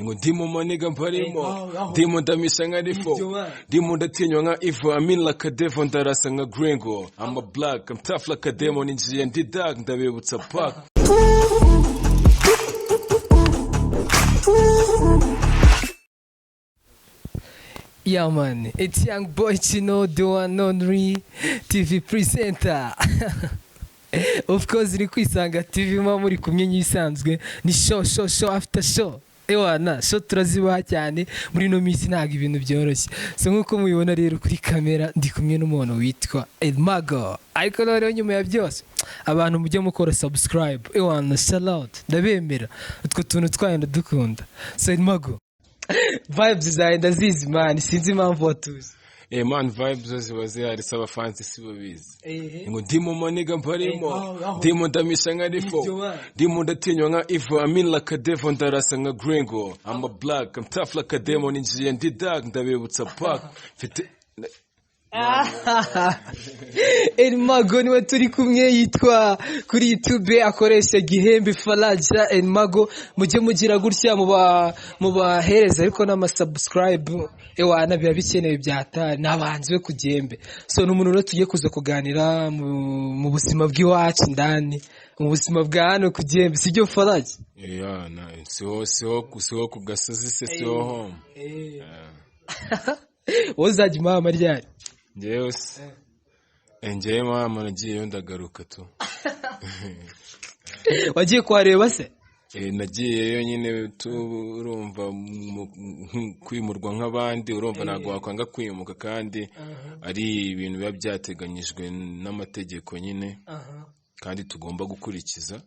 ngo ndimo maniga mparimo ndimo ndamisha nka rifo ndimo ndatinywa nka Ivo I mean like a devil ndarasa nka Gringo I'm a black I'm tough like a demon injiye ndi dark ndabibutsa pack Yeah man, it's young boy Chino, the one only TV presenter. Of course iri kwisanga TV mwa muri kumwe nyisanzwe ni show after show. Ewana, show turazibaha cyane muri no minsi ntago ibintu byoroshye. So nkuko mubibona rero kuri kamera ndi kumwe n'umuntu witwa Elmago. Ariko rero nyuma ya byose abantu mujye mukora subscribe. Ewana, shout out. Ndabemera. Utwo tuntu twayenda dukunda. So Elmago vibes zaenda zizi man sinzi impamvu watuze man vibes ziba zihari saba fans si babizi ngo ndimo maniga mparimo ndimo ndamisha nka rifo ndimo ndatinywa nka Ivo I mean like a devil ndarasa nka Gringo I'm a black I'm tough like a demon injiye ndi dark ndabibutsa pack mfite Elmago niwe turi kumwe yitwa kuri YouTube akoresha Gihembe Faraja Elmago mujye mugira gutya mu bahereza ariko n'ama subscribe ewana biba bikenewe byata nabanzwe ku Gihembe so n'umuntu rero tugiye kuza kuganira mu buzima bw'iwacu ndani mu buzima bwa hano ku Gihembe sibyo Faraja na siho ku gasozi se siho home wozajya mama ryari njyewe mama nagiyeyo ndagaruka tu wagiye kuhareba se nagiyeyo nyine turumva kwimurwa nk'abandi urumva ntabwo wakwanga kwimuka kandi ari ibintu biba byateganyijwe n'amategeko nyine kandi tugomba gukurikiza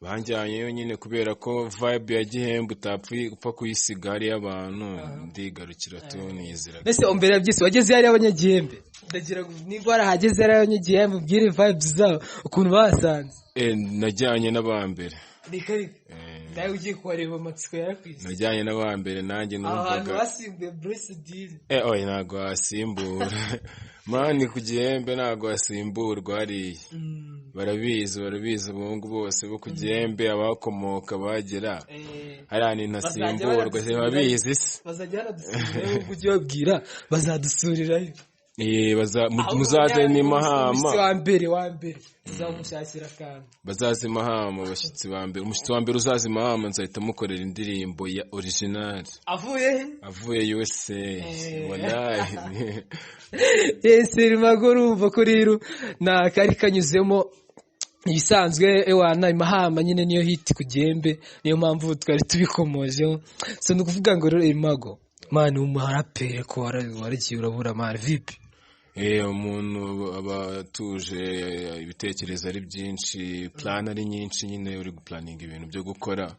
banjyanyeyo nyine kubera ko vibe ya Gihembe utapfa kuyisiga hari y'abantu ndigarukira tu nizira mbese ombere byose wageze hari abanyagihembe ndagira niba warahageze hari abanyagihembe ubwire vibes zabo ukuntu basanze najyanye n'abambere ndaye ugiye kuhareba amatsiko yarakwise najyanye n'abambere nanjye numvaga wasimbuye Bracedeal ntago wasimbura mani ku Gihembe ntago wasimburwa hariya barabizi abahungu bose bo ku Gihembe abakomoka bagera hariya ni ntasimburwa babizi se bazajyana dusubirayo ujye babwira bazadusurirayo muzaze ni Mahama wa mbere tuzamushakira kandi bazaze Mahama abashyitsi ba mbere umushyitsi wa mbere uzaze Mahama nzahita mukorera indirimbo ya original avuye USA wallahi Elmago urumva ko rero na kari kanyuzemo ibisanzwe ewana Mahama nyine niyo hit ku Gihembe niyo mpamvu twari tubikomojeho so nukuvuga ngo rero Elmago man umuharapere ko waragiye urabura man vipi umuntu abatuje ibitekerezo ari byinshi plan ari nyinshi nyine uri guplaninga ibintu byo gukora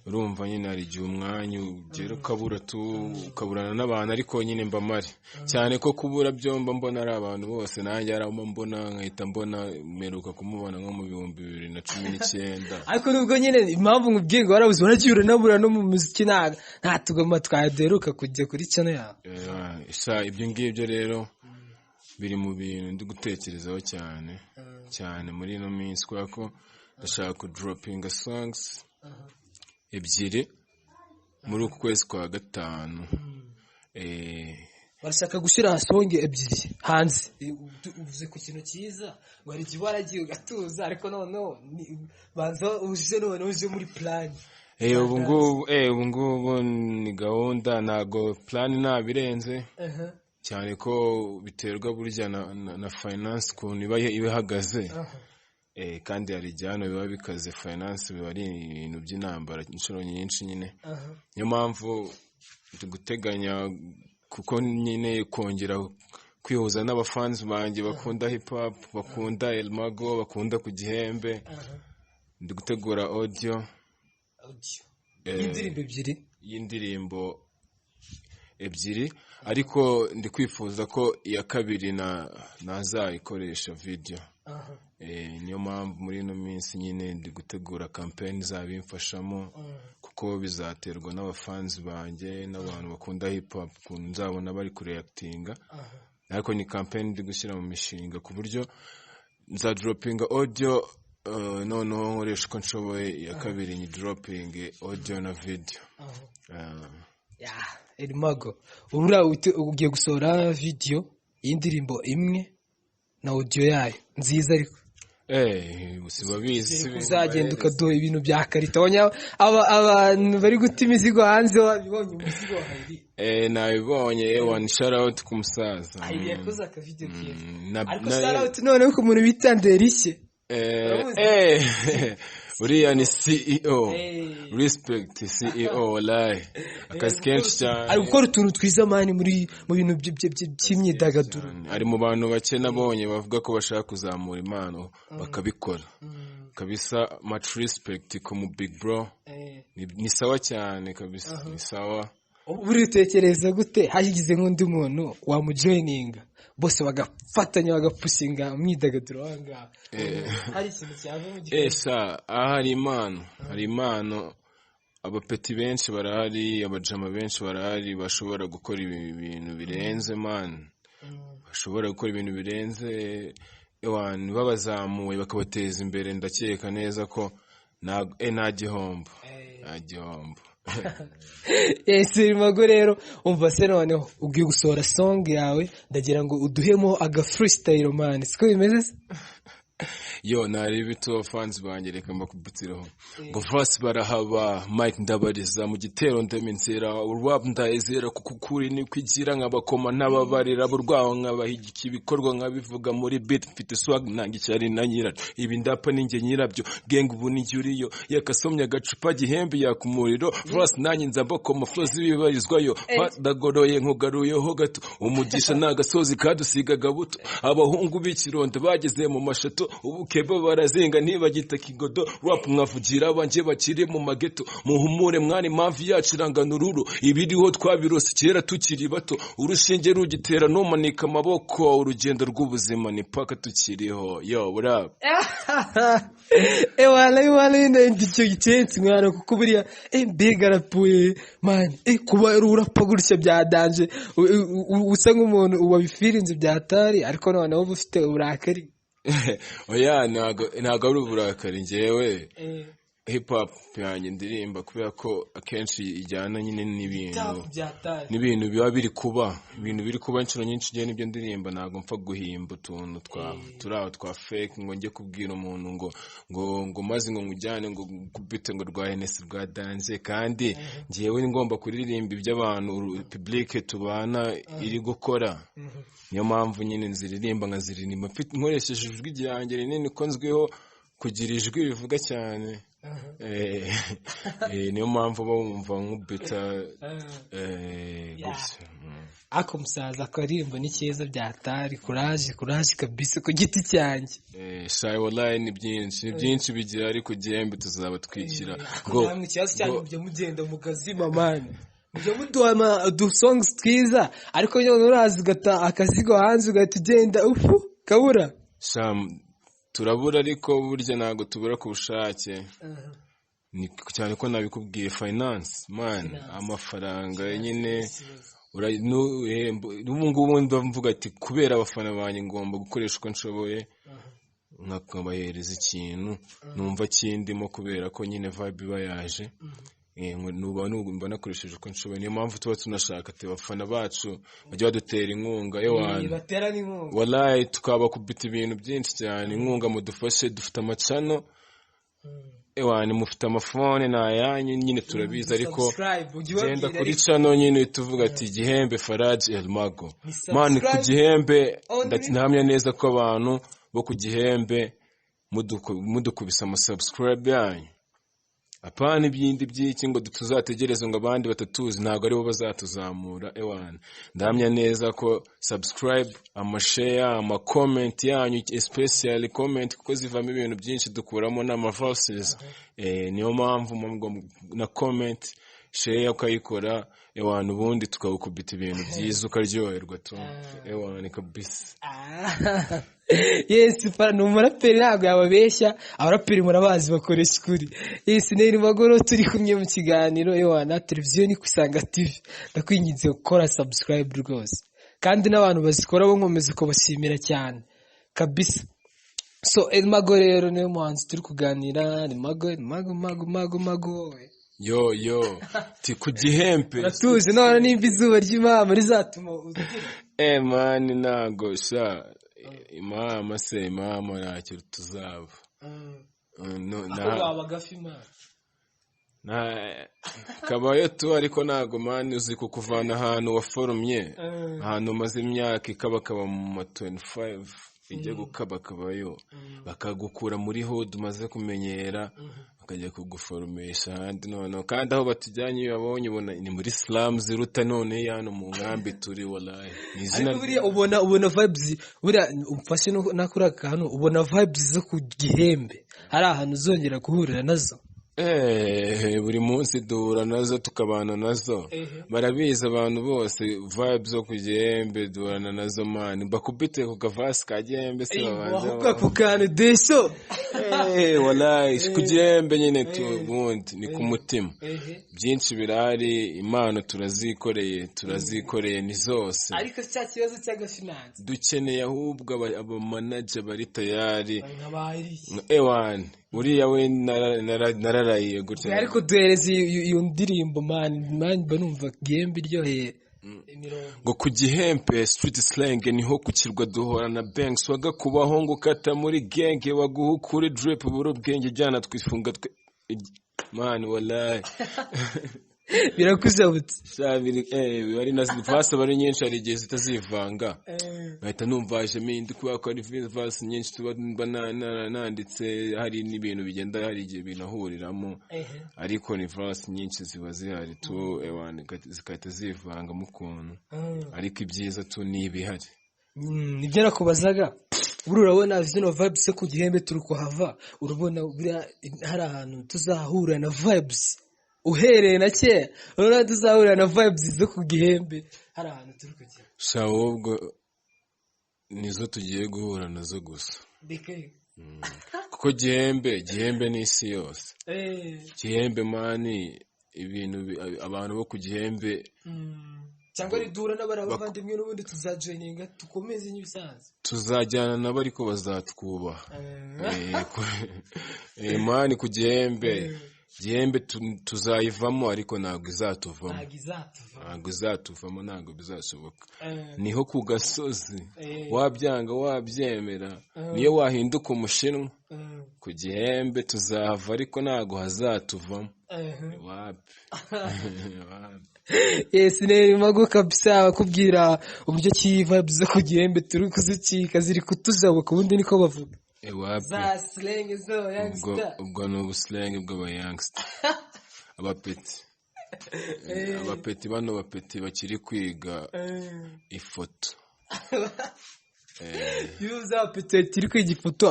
urumva nyine hari igihe umwanya ugera ukaburana n'abantu ariko nyine mbamari cyane ko kubura byomba mbona ari abantu bose nanjye aramo mbona nkahita mbona meruka kumubona nko mu 2019 ariko nubwo nyine impamvu nkubwiye ngo warabuze waragiye uranabura no mu muziki nta tugoma twaderuka kujya kuri channel yawe ibyo ngibyo rero biri mu bintu ndi gutekerezaho cyane muri ino minsi kubera ko ndashaka kudropinga songs ebyiri muri uku kwezi kwa gatanu barashaka gushyira song ebyiri hanze uvuze ku kintu cyiza ngo hari igihe waragiye ugatuza ariko noneho banza uje muri plan ubu ngubu ni gahunda ntago plan nabirenze cyane ko biterwa burya na finance ukuntu iba ihagaze kandi hari ibyano biba bikaze finance biba ari ibintu by'intambara inshuro nyinshi nyine niyo mpamvu guteganya kuko nyine kongera kwihuza n'abafans banjye bakunda hip hop bakunda Elmago bakunda ku Gihembe ndi gutegura audio y'indirimbo ebyiri ariko ndi kwifuza ko iya kabiri nazayikoresha video niyo mpamvu muri ino minsi nyine ndi gutegura campaign zabimfashamo kuko bizaterwa n'abafans banjye n'abantu bakunda hip hop kuntu nzabona bari kureactinga ariko ni campaign ndi gushyira mu mishinga ku buryo nza droppinga audio noneho nkoresha uko nshoboye. iya kabiri ni dropping audio na video. Elimago ubura ugiye gusohora video y'indirimbo imwe na audio yayo nziza ariko usibabizi uzagenda ukaduha ibintu bya karita abantu bari guta imizigo hanze wabibonye umuzigo wawe nabibonye one shout out ku musaza yakoze aka video kiye ariko shout out none ko umuntu bita Nderishye uriya ni CEO respect CEO wallahi akazi kenshi cyane ari gukora utuntu twiza mani mu bintu by'imyidagaduro ari mu bantu bake nabonye bavuga ko bashaka kuzamura impano bakabikora kabisa. much respect ku mu big bro ni sawa cyane kabisa ni sawa. buri utekereza gute hagize nk'undi muntu wamujoininga bose bagafatanya bagapusinga imyidagaduro wanga hari ikintu cyava mu gihe hari impano abapeti benshi barahari, abajama benshi barahari bashobora gukora ibintu birenze man, bashobora gukora ibintu birenze abantu babazamuye bakabateza imbere. Ndakeka neza ko nta gihombo. Elimago rero umva se noneho ugiye gusohora song yawe ndagira ngo uduhemo aga freestyle man, siko bimeze? Yo nari bito fans banjye reka mbakubutiraho ngo fast barahaba Mike ndabariza mu gitero ndeminzira urwab ndayizera kuko kuri ni kwigira nk'abakoma n'ababarira burwaho nk'abahigiki ibikorwa nkabivuga muri beat mfite swag nangi cyari na nyira ibi ndapa ninjye nyirabyo gang ubu ni juriyo yakasomya gacupa gihembe yakumuriro fast nanyi nzambakoma flows bibarizwayo dagoroye nkugaruyeho gato umugisha nagasozi kadusigaga buto abahungu b'ikironde bageze mu mashato ubukebo barazenga ntibagita kigodo rap mwavugira abanje bakiri mu mageto muhumure mwani impamvu yacu irangana ururu ibiriho twabirose kera tukiri bato urushinge rugitera numanika amaboko urugendo rw'ubuzima ni paka tukiriho. Yo rap wala ndicyo gicensi mwana kuko buriya mbega rapuye man kuba urapa gutya byadanje usa nk'umuntu wabifirinze byatari ariko noneho ufite uburakari. Oya ntago ari uburakari njyewe hip hop yanjye ndirimba kubera ko akenshi ijyana nyine n'ibintu biba biri kuba inshuro nyinshi njye nibyo ndirimba. Ntago mpfa guhimba utuntu twa fake ngo njye kubwira umuntu ngo maze ngo ngujyane ngo kubite ngo rwa Hennessy rwa dance kandi njyewe ngomba kuririmba iby'abantu public tubana iri gukora. Niyo mpamvu nyine nziririmba nkaziririmba nkoresheje ijwi ryanjye rinini ko nzwiho kugira ijwi bivuga cyane. Niyo mpamvu bumva nk'ubita gutya. Ako musaza akaririmba ni cyiza byatari courage kabisa ku giti cyanjye. Shy wallahi ni byinshi bigira ariko gihembe tuzaba twikira ngo namwe cyazo cyane byo mugenda mukazima man mujya muduha du songs twiza ariko nyone urazi gata akazigo hanze ugatugenda kabura turabura ariko burya ntago tubura ku bushake. Ni cyane ko nabikubwiye finance man amafaranga nyine ubu ngubu ndamvuga ati kubera abafana banjye ngomba gukoresha uko nshoboye nkakabahereza ikintu numva kindimo kubera ko nyine vibe iba yaje. Nuba nakoresheje uko nshoboye. Niyo mpamvu tuba tunashaka abafana bacu bajya badutera inkunga wallahi tukabakubita ibintu byinshi cyane. Inkunga mudufashe dufite amacano mufite amafone nayanyu nyine turabizi ariko genda kuri channel nyine tuvuga ati Gihembe Faraji Elimago man ku Gihembe ndahamya neza ko abantu bo ku Gihembe mudukubisa subscribe yanyu. Apana ibindi byiki ngo tuzategereze ngo abandi batatuzi ntago ari bo bazatuzamura. Ndahamya neza ko subscribe, amashare, comment yanyu especially comment kuko zivamo ibintu byinshi dukuramo n'ama verses. Niyo mpamvu na comment share ukayikora ubundi tukawukubita ibintu byiza ukaryoherwa tu kabisa. Yes ni umuraperi ntabwo yababeshya abaraperi murabazi bakoresha ukuri. Yes ni Elimago turi kumwe mu kiganiro na televiziyo ni Kwisanga TV. Ndakwinginze gukora subscribe rwose kandi n'abantu bazikora bo nkomeze ko bashimira cyane kabisa. So Mago rero niwe muhanzi turi kuganira, ni Mago wowe. Yo ti ku gihembe Natuje none nimba izuba ry'imama rizatuma ugira. Man nago sha imama ntacyo tuzaba. Nako bagafi man. Kabayo tu ariko nago man uzi kukuvana ahantu waforumye ahantu maze imyaka ikaba mu 25 ijya gukabakabayo bakagukura muri hood umaze kumenyera bakajya kuguforumesha handi none kandi aho batujyanye babonye ubona ni muri slums ziruta none hano mu nkambi turi wallahi nizina buriya ubona vibes buriya umfashe nakura kantu ubona vibes zo ku Gihembe hari ahantu uzongera guhurira nazo. Buri munsi duhura nazo tukabana nazo barabiza abantu bose vibes zo ku Gihembe duhurana nazo man bakubite ku gavasi ka Gihembe se babanza ku kantu deso wallahi ku Gihembe nyine tubundi ni ku mutima byinshi birari impano turazikoreye ni zose ariko cya kibazo cy'agafinance dukeneye ahubwo aba manager bari tayari ewan uriya we nararaye gutya ariko duhereze iyo ndirimbo man banumva Gihembe iryoheye ngo ku Gihembe street slang niho kukirwa duhora na banks wagakubaho ngo kata muri genge waguha kuri drip buro bwenge jyana twifunga man wallahi birakuzabutse shabiri bari nazifasa bari nyinshi ari gihe zitazivanga bahita numvaje mindi kuba ko ari verse nyinshi tuba nanditse hari n'ibintu bigenda hari igihe binahuriramo ariko ni verse nyinshi ziba zihari tu ewan zikahita zivanga mu kuntu ariko ibyiza tu ni ibihari nibyo nakubazaga urabona zino vibes ku Gihembe turi kuhava urabona hari ahantu tuzahura na vibes uhereye na kera urabona tuzahura na vibes zo ku Gihembe hari ahantu turi kujya ahubwo nizo tugiye guhura nazo gusa kuko Gihembe ni isi yose Gihembe mani ibintu abantu bo ku Gihembe cyangwa ridura n'abaravandimwe n'ubundi tuzajoininga tukomeze n'ibisanzwe tuzajyana nabo ariko bazatwubaha mani ku Gihembe tuzayivamo ariko ntabwo izatuvamo ntabwo bizashoboka niho ku gasozi wabyanga wabyemera niyo wahinduka umushinwa ku Gihembe tuzava ariko ntabwo hazatuvamo wapi yes neri Mago kabisa bakubwira uburyo ki vibes zo ku Gihembe turi kuzicika ziri kutuzabuka ubundi niko bavuga za slang zo youngster ubwo no buslang bw'aba youngster abapeti bano bapeti bakiri kwiga ifoto yuza peti kiri kwiga ifoto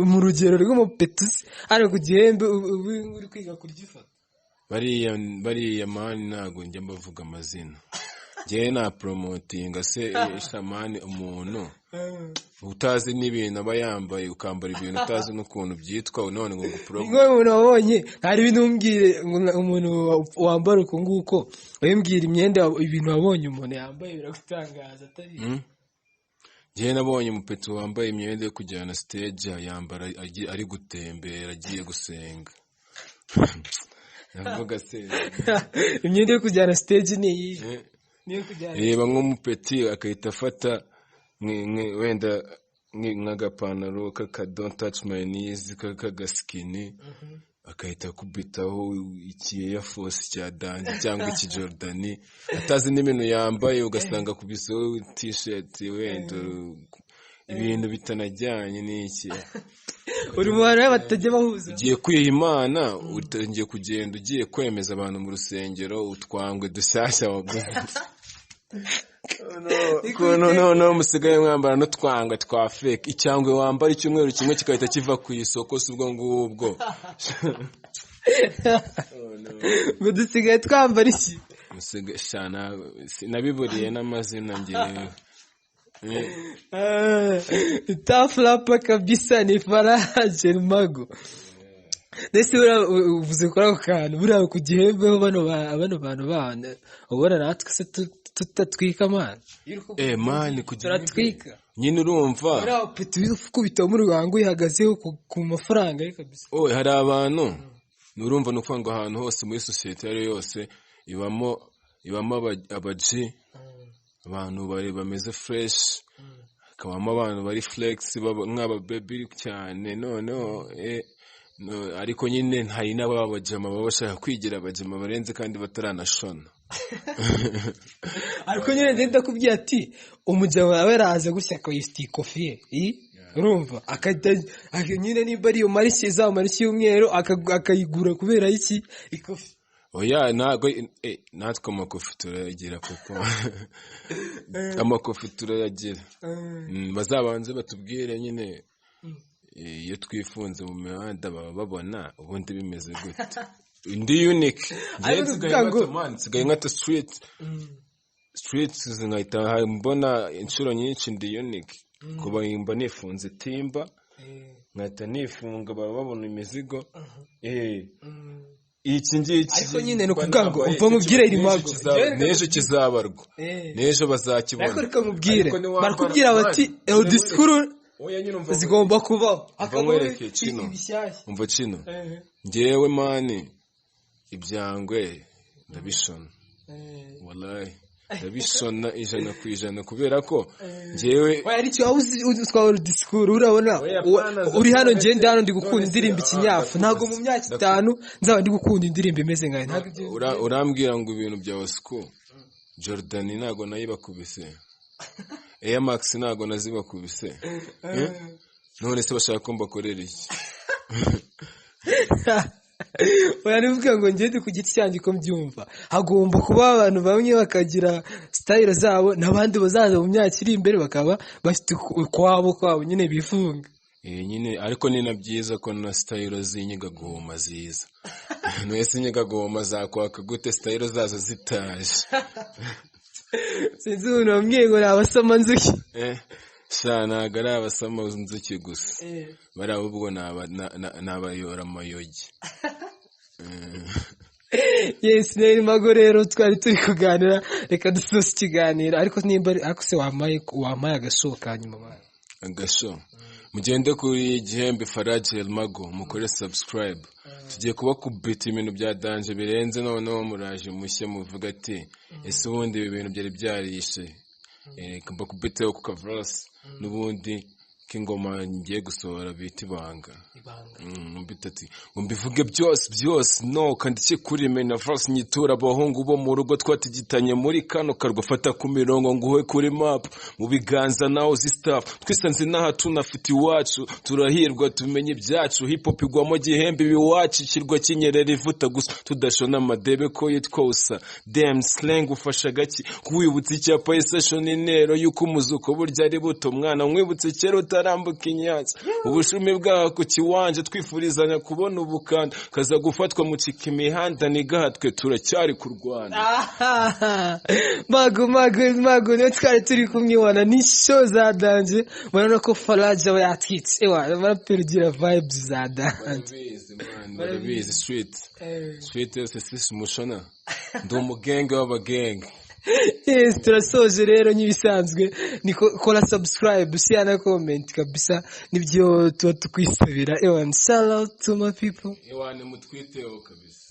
mu rugero rw'umupeti ari ku Gihembe uri kwiga kurya ifoto bariya mani ntago njya mbavuga amazina njyewe na promotinga se shamani umuntu utazi n'ibintu aba yambaye ukambara ibintu utazi n'ukuntu byitwa none ngo promo umuntu wabonye hari ibintu umbwire umuntu wambara uko nguko wimbwira imyenda ibintu wabonye umuntu yambaye biragutangaza atari njyewe nabonye umupeti wambaye imyenda yo kujyana stage yambara ari gutembera agiye gusenga navuga se imyenda yo kujyana stage ni iyi niyo kujyana reba nk'umupeti akahita afata wenda nk'agapantaro kaka don't touch my knees kagaskini akahita kubitaho iki Air Force cya Danje cyangwa iki Jordani atazi n'ibintu yambaye ugasanga kubiseho t-shirt wenda ibintu bitanajyanye n'iki uri muhara batajya bahuza ugiye kwiha Imana utangiye kugenda ugiye kwemeza abantu mu rusengero utwangwe dushyashya waguze no musigaye mwambara no twanga twa fake icyangwe wambara icyumweru kimwe kikahita kiva ku isoko subwo ngubwo ngo dusigaye twambara iki musigaye shana nabiburiye n'amazina ngiye taflapa kabisa ni Faraje Mago ndetse uvuze ko ako kantu buriya ku Gihembe bano bantu bana ubona natwe se tutatwika man man kugira turatwika nyine urumva uriya peti ukubita muri ruhango ihagazeho ku mafaranga ye kabisa. hari abantu urumva ni ukuvuga ngo ahantu hose muri sosiyete iyo ari yo yose ibamo abaji, abantu bameze fresh, hakabamo abantu bari flex nk'ababebi cyane, noneho ariko nyine hari n'ababajama baba bashaka kwigira abajama barenze kandi bataranashona. Ariko nyine ndenda kubwira ati umujama aba yaraza gutya akayifitiye ikofi ye, urumva nyine nimba ari iyo marishye za marishye y'umweru akayigura kubera iki ikofi. Oya ntago natwe amakofi turayagira kuko amakofi turayagira. Bazabanze batubwire nyine iyo twifunze mu mihanda baba babona ubundi bimeze gute. Ndi unique nsigaye nkata streets zingahita mbona inshuro nyinshi ndi unique kuba imba nifunze timba nkahita nifunga baba babona imizigo. Iki ngiki ariko nyine no kuvuga ngo umva mubwire Rimago n'ejo kizabarwa n'ejo bazakibona. ariko reka mubwire barakubwira bati el discours zigomba kubaho akamwereke kino umva kino ngewe mani ibyangwe ndabishona wallahi ndabishona 100% kubera ko ngewe aricyo uzitwara discours urabona uri hano ngende hano ndi gukunda indirimbo ikinyafu ntago mu myaka 5 nzaba ndi gukunda indirimbo imeze nkayo urambwira ngo ibintu bya Osco Jordan ntago nayibakubise Air Max ntago nazibakubise none se bashaka ko mbakorera iki? Baravuga ngo ngende ku giti cyanjye ko mbyumva hagomba kuba abantu bamwe bakagira style zabo n'abandi bazaza mu myaka iri imbere bakaba bafite kwabo nyine bifunga. Nyine ariko ni na byiza ko na style zinyiga guhoma ziza. Nwese nyiga guhoma zakwaka gute style zazo zitaje. Sinzi umuntu wambwiye ngo nabasama nzuki. Shana gara abasama nzuki gusa. Bari ahubwo nabayora amayogi. Yes, Rimago rero twari turi kuganira reka dusoze ikiganiro ariko nimba ariko se wamaye agashoka nyuma bana. Agasho. Mugende kuri Gihembe Faraje Rimago mukore subscribe. Tugiye kuba kubita ibintu bya danje birenze noneho muraje mushye muvuga ati ese ubundi ibi bintu byari byarishe. Kamba kubiteho ku Kavras n'ubundi kingoma ngiye gusohora bita ibanga. Mbitati mbivuge byose no kandike kuri mena Fras nyitura abahungu bo mu rugo twatigitanye muri kano karwafata ku mirongo nguhe kuri map mu biganza nawo zi staff twisanze naha tunafite iwacu turahirwa tumenye ibyacu hip hop igwamo Gihembe biwacu kirwa kinyerera ivuta gusa tudashona amadebe ko yitwosa damn slang ufasha gaki kuwibutsa icyapa session intero yuko umuzuko burya ari buto mwana mwibutse kero utarambuka inyanza ubushumi bwaho ku kiwanje twifurizanya kubona ubukanda kaza gufatwa mu cika imihanda nigahatwe turacyari kurwana. Mago niyo twari turi kumwe wana ni show za danje murabona ko Faraje aba yatwitse barapergira vibes za danje barabizi street yose sisi mushona ndi umugenge w'abagenge. Yes, turasoje rero nyibisanzwe kora subscribe share na comment kabisa nibyo tuba tukwisabira. Shout out to my people. Mutwiteho kabisa.